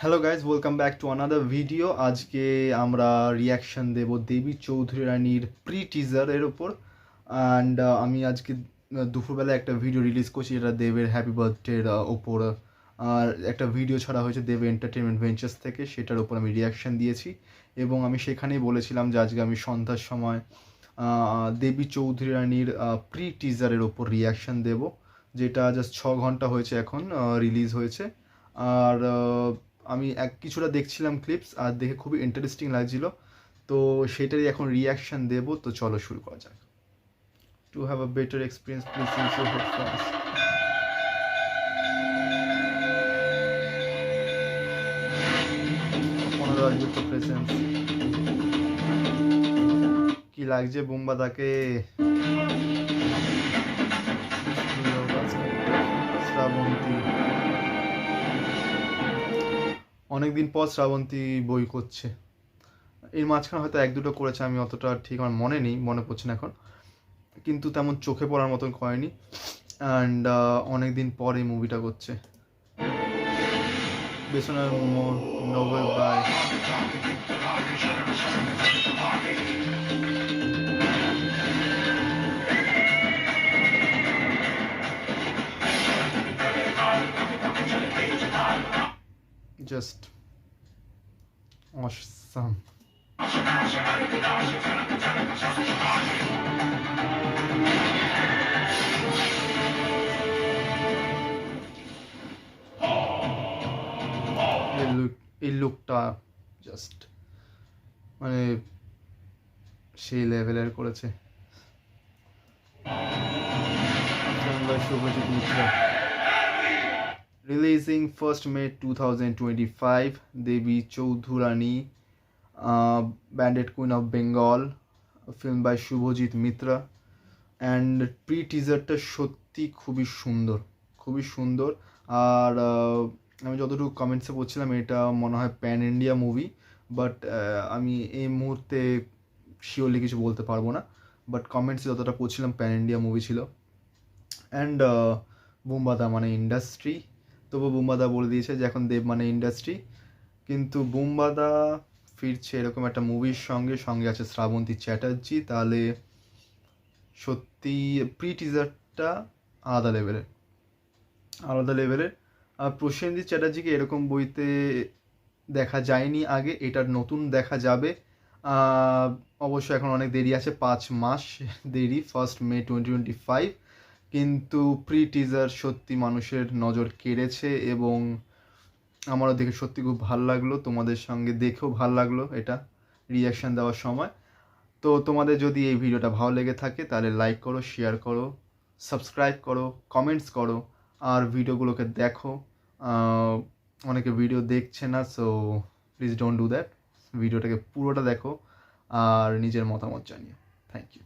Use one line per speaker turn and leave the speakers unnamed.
Hello guys, welcome back to another video. আজকে আমরা reaction দেব দেবী চৌধুরী রানীর প্রি টিজারের ওপর। অ্যান্ড আমি আজকে দুপুরবেলা একটা ভিডিও রিলিজ করছি, যেটা দেবের হ্যাপি বার্থডের ওপর। আর একটা ভিডিও ছাড়া হয়েছে দেব এন্টারটেনমেন্ট ভেঞ্চার্স থেকে, সেটার ওপর আমি রিয়াকশন দিয়েছি। এবং আমি সেখানেই বলেছিলাম যে আজকে আমি সন্ধ্যার সময় দেবী চৌধুরী রানীর প্রি টিজারের ওপর রিয়াকশন দেব, যেটা জাস্ট 6 ঘন্টা হয়েছে এখন রিলিজ হয়েছে। আর আমি কিছুটা দেখছিলাম ক্লিপস, আর দেখে খুবই ইন্টারেস্টিং লাগছিল, তো সেটারই এখন রিয়াকশন দেব। তো চলো শুরু করা যাক। To have a better experience please use your headphones. পনেরো আসবে তো প্রেজেন্স। কি লাগছে বুম্বাদাকে? শ্রাবন্তী, অনেকদিন পর শ্রাবন্তী বই করছে। এর মাঝখানে হয়তো এক দুটো করেছে, আমি অতটা ঠিক আমার মনে নেই, মনে পড়ছে না এখন, কিন্তু তেমন চোখে পড়ার মতন করেনি। অ্যান্ড অনেক দিন পর এই মুভিটা করছে। বেসনের নোবেল বাই জাস্ট অসাম। এই লুকটা জাস্ট মানে সেই লেভেলের করেছে। Subhajit Mitra. Releasing 1st May 2025, Debi Chowdhurani, bandit queen of Bengal, film by Subhajit Mitra. And pre টিজারটা সত্যি খুবই সুন্দর, খুবই সুন্দর। আর আমি যতটুকু কমেন্টসে পড়ছিলাম, এটা মনে হয় প্যান ইন্ডিয়া মুভি, বাট আমি এই মুহূর্তে শিওরলি কিছু বলতে পারবো না। বাট কমেন্টসে যতটা পড়ছিলাম প্যান ইন্ডিয়া মুভি ছিল। অ্যান্ড বুম্বাদা মানে ইন্ডাস্ট্রি, তবু বুম্বাদা বলে দিয়েছে যে এখন দেব মানে ইন্ডাস্ট্রি। কিন্তু বুম্বাদা ফিরছে এরকম একটা মুভির সঙ্গে, সঙ্গে আছে শ্রাবন্তী চ্যাটার্জি, তাহলে সত্যি প্রি টিজারটা আলাদা লেভেলের, আলাদা লেভেলের। আর প্রসেনজিৎ চ্যাটার্জিকে এরকম বইতে দেখা যায়নি আগে, এটার নতুন দেখা যাবে। অবশ্য এখন অনেক দেরি আছে, 5 মাস দেরি, 1st May 2025। কিন্তু প্রি টিজার সত্যি মানুষের নজর কেড়েছে, এবং আমারও দেখে সত্যি খুব ভালো লাগলো, তোমাদের সঙ্গে দেখেও ভালো লাগলো এটা রিয়াকশান দেওয়ার সময়। তো তোমাদের যদি এই ভিডিওটা ভালো লেগে থাকে তাহলে লাইক করো, শেয়ার করো, সাবস্ক্রাইব করো, কমেন্টস করো, আর ভিডিওগুলোকে দেখো। অনেকে ভিডিও দেখছে না, so please don't do that. ভিডিওটাকে পুরোটা দেখো আর নিজের মতামত জানিও। Thank you.